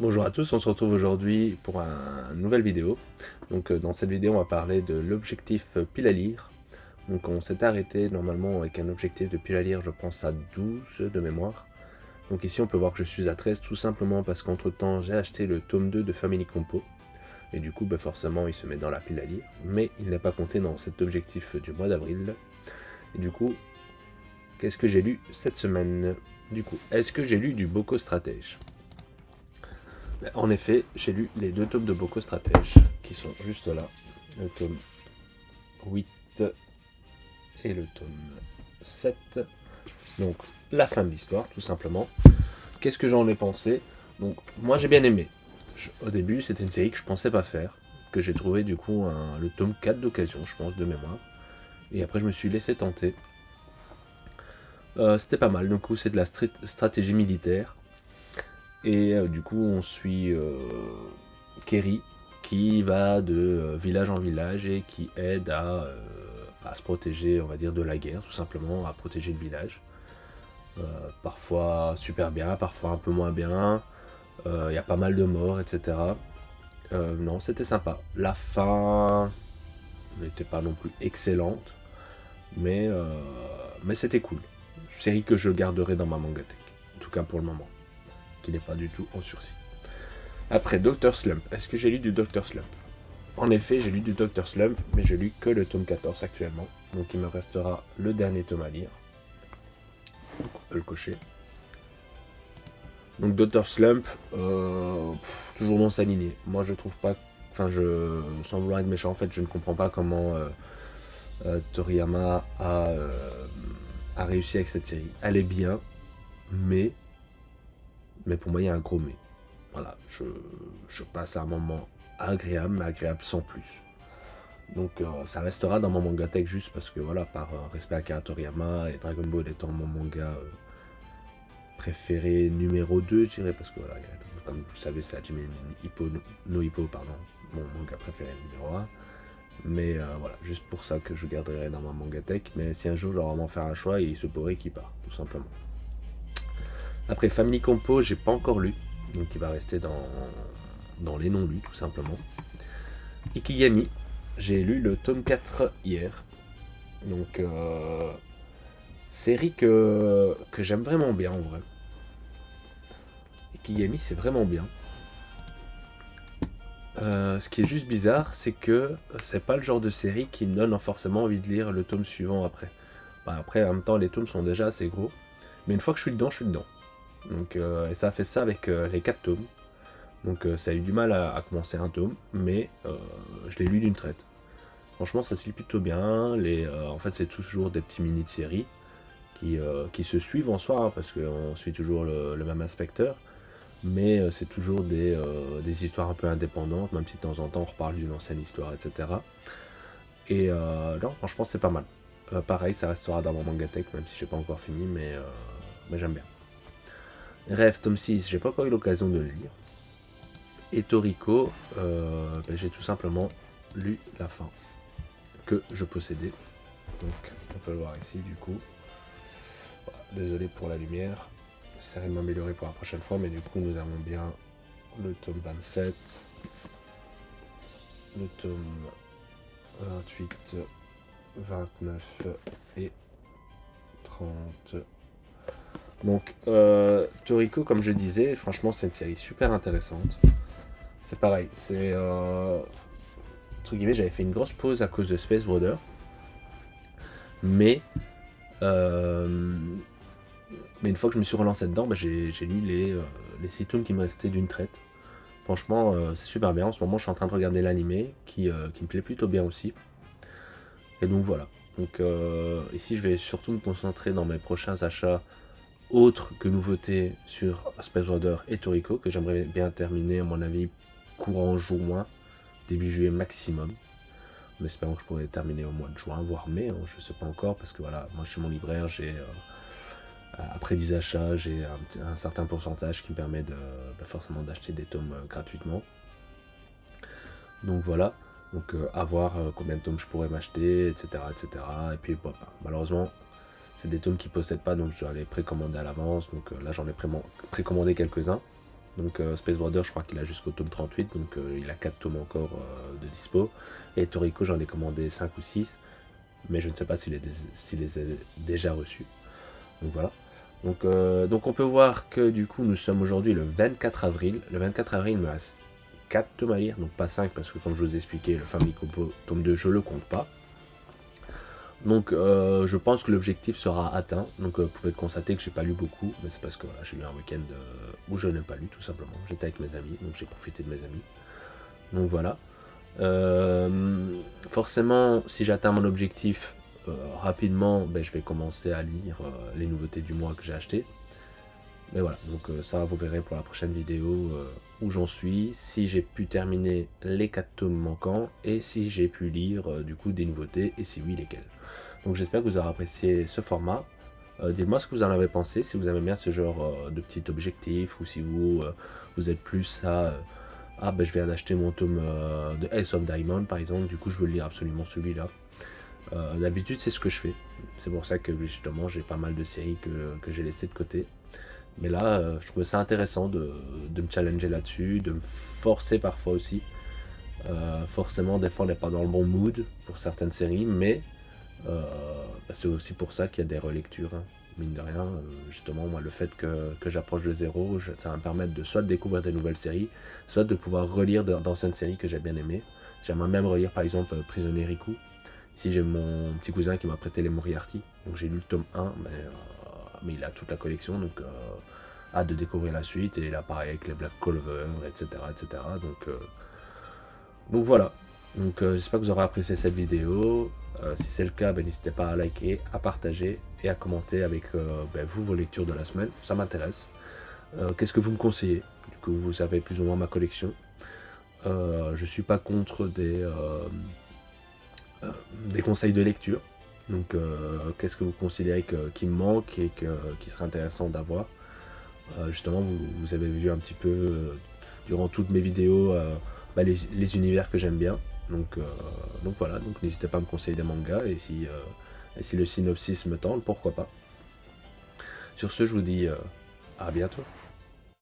Bonjour à tous, on se retrouve aujourd'hui pour une nouvelle vidéo. Dans cette vidéo on va parler de l'objectif pile à lire. Donc on s'est arrêté normalement avec un objectif de pile à lire, je pense à 12 de mémoire. Donc ici on peut voir que je suis à 13 tout simplement parce qu'entre temps j'ai acheté le tome 2 de Family Compo. Et du coup forcément il se met dans la pile à lire. Mais il n'est pas compté dans cet objectif du mois d'avril. Et du coup, qu'est-ce que j'ai lu cette semaine? Du coup, est-ce que j'ai lu du Boko Stratège? En effet, j'ai lu les deux tomes de Boko Stratège, qui sont juste là. Le tome 8 et le tome 7. Donc, la fin de l'histoire, tout simplement. Qu'est-ce que j'en ai pensé? Donc, moi j'ai bien aimé. Au début, c'était une série que je pensais pas faire, que j'ai trouvé du coup le tome 4 d'occasion, je pense, de mémoire. Et après, je me suis laissé tenter. C'était pas mal, du coup, c'est de la stratégie militaire. Et du coup, on suit Kerry qui va de village en village et qui aide à se protéger, on va dire, de la guerre, tout simplement, à protéger le village. Parfois super bien, parfois un peu moins bien. Il y a pas mal de morts, etc. Non, c'était sympa. La fin n'était pas non plus excellente, mais c'était cool. Série que je garderai dans ma mangatech, en tout cas pour le moment, qui n'est pas du tout en sursis. Après, Dr. Slump. Est-ce que j'ai lu du Dr. Slump? En effet, j'ai lu du Dr. Slump, mais je lis que le tome 14 actuellement. Donc il me restera le dernier tome à lire. Donc on peut le cocher. Donc Dr. Slump, toujours dans sa lignée. Moi je trouve pas... Enfin, sans vouloir être méchant, en fait, je ne comprends pas comment Toriyama a réussi avec cette série. Elle est bien, mais pour moi il y a un gros mais. Voilà, je passe un moment agréable, mais agréable sans plus. Donc ça restera dans mon mangatech juste parce que voilà, par respect à Akira Toriyama et Dragon Ball étant mon manga préféré numéro 2, je dirais, parce que voilà, comme vous savez, c'est Hajime no Hippo, pardon, mon manga préféré numéro 1. Mais voilà, juste pour ça que je garderai dans ma mangatech. Mais si un jour je dois vraiment faire un choix, il se pourrait qu'il part, tout simplement. Après Family Compo, j'ai pas encore lu, donc il va rester dans les non-lus, tout simplement. Ikigami, j'ai lu le tome 4 hier. Donc, série que j'aime vraiment bien en vrai. Ikigami, c'est vraiment bien. Ce qui est juste bizarre, c'est que c'est pas le genre de série qui me donne forcément envie de lire le tome suivant après. Bah, après, en même temps, les tomes sont déjà assez gros. Mais une fois que je suis dedans, je suis dedans. Donc, et ça a fait ça avec les 4 tomes. Donc ça a eu du mal à commencer un tome, mais je l'ai lu d'une traite. Franchement, ça se lit plutôt bien. En fait, c'est toujours des petits mini-séries qui se suivent en soi, hein, parce qu'on suit toujours le même inspecteur. Mais c'est toujours des histoires un peu indépendantes, même si de temps en temps on reparle d'une ancienne histoire, etc. Et non, franchement, c'est pas mal. Pareil, ça restera dans mon mangatech, même si j'ai pas encore fini, mais j'aime bien. Rêve, tome 6, j'ai pas encore eu l'occasion de le lire. Et Toriko, j'ai tout simplement lu la fin que je possédais. Donc on peut le voir ici du coup. Voilà, désolé pour la lumière. J'essaierai de m'améliorer pour la prochaine fois, mais du coup nous avons bien le tome 27, le tome 28, 29 et 30. Donc Toriko, comme je disais, franchement c'est une série super intéressante. C'est pareil, c'est entre guillemets, j'avais fait une grosse pause à cause de Space Brother, mais euh, une fois que je me suis relancé dedans, j'ai lu les 6 tomes qui me restaient d'une traite. Franchement, c'est super bien. En ce moment, je suis en train de regarder l'animé qui me plaît plutôt bien aussi. Et donc voilà. Donc ici, je vais surtout me concentrer dans mes prochains achats autres que nouveautés sur Space Brother et Toriko, que j'aimerais bien terminer, à mon avis, courant juin, début juillet maximum. En espérant que je pourrais terminer au mois de juin, voire mai, hein, je ne sais pas encore, parce que voilà, moi chez mon libraire, après 10 achats, j'ai un certain pourcentage qui me permet forcément d'acheter des tomes gratuitement. Donc voilà, donc à voir combien de tomes je pourrais m'acheter, etc. etc. Et puis malheureusement, c'est des tomes qui ne possèdent pas, donc je dois les précommander à l'avance. Donc là, j'en ai précommandé quelques-uns. Donc Space Border, je crois qu'il a jusqu'au tome 38, donc il a 4 tomes encore de dispo. Et Toriko, j'en ai commandé 5 ou 6, mais je ne sais pas s'il les a déjà reçus. Donc voilà. Donc on peut voir que du coup nous sommes aujourd'hui le 24 avril. Le 24 avril, il me reste 4 tomes à lire, donc pas 5 parce que comme je vous ai expliqué, le Family Compo tome 2, je le compte pas. Donc je pense que l'objectif sera atteint. Donc vous pouvez constater que j'ai pas lu beaucoup, mais c'est parce que voilà, j'ai eu un week-end où je n'ai pas lu tout simplement. J'étais avec mes amis, donc j'ai profité de mes amis. Donc voilà. Forcément, si j'atteins mon objectif rapidement, ben, je vais commencer à lire les nouveautés du mois que j'ai acheté. Mais voilà, donc ça vous verrez pour la prochaine vidéo où j'en suis, si j'ai pu terminer les 4 tomes manquants et si j'ai pu lire du coup des nouveautés et si oui lesquelles. Donc j'espère que vous aurez apprécié ce format. Dites-moi ce que vous en avez pensé, si vous aimez bien ce genre de petit objectif ou si vous êtes plus à ah ben je viens d'acheter mon tome de Ace of Diamond par exemple, du coup je veux lire absolument celui-là. D'habitude c'est ce que je fais, c'est pour ça que justement j'ai pas mal de séries que j'ai laissées de côté. Mais là, je trouvais ça intéressant de me challenger là-dessus, de me forcer parfois aussi. Forcément, des fois, on n'est pas dans le bon mood pour certaines séries, mais bah, c'est aussi pour ça qu'il y a des relectures. Hein. Mine de rien, justement, moi, le fait que j'approche de zéro, ça va me permettre de soit de découvrir des nouvelles séries, soit de pouvoir relire d'anciennes séries que j'ai bien aimées. J'aimerais même relire, par exemple, Prisonnier Riku. Ici, j'ai mon petit cousin qui m'a prêté les Moriarty, donc j'ai lu le tome 1, mais il a toute la collection, donc hâte de découvrir la suite, et là pareil avec les Black Clover, etc. etc. Donc voilà, donc j'espère que vous aurez apprécié cette vidéo. Si c'est le cas, ben, n'hésitez pas à liker, à partager et à commenter avec ben, vous vos lectures de la semaine, ça m'intéresse. Qu'est-ce que vous me conseillez? Du coup vous savez plus ou moins ma collection. Je suis pas contre des conseils de lecture. Donc qu'est-ce que vous considérez qui me manque et qui serait intéressant d'avoir? Justement, vous avez vu un petit peu durant toutes mes vidéos bah, les univers que j'aime bien. Donc voilà, donc n'hésitez pas à me conseiller des mangas et si le synopsis me tente, pourquoi pas. Sur ce, je vous dis à bientôt.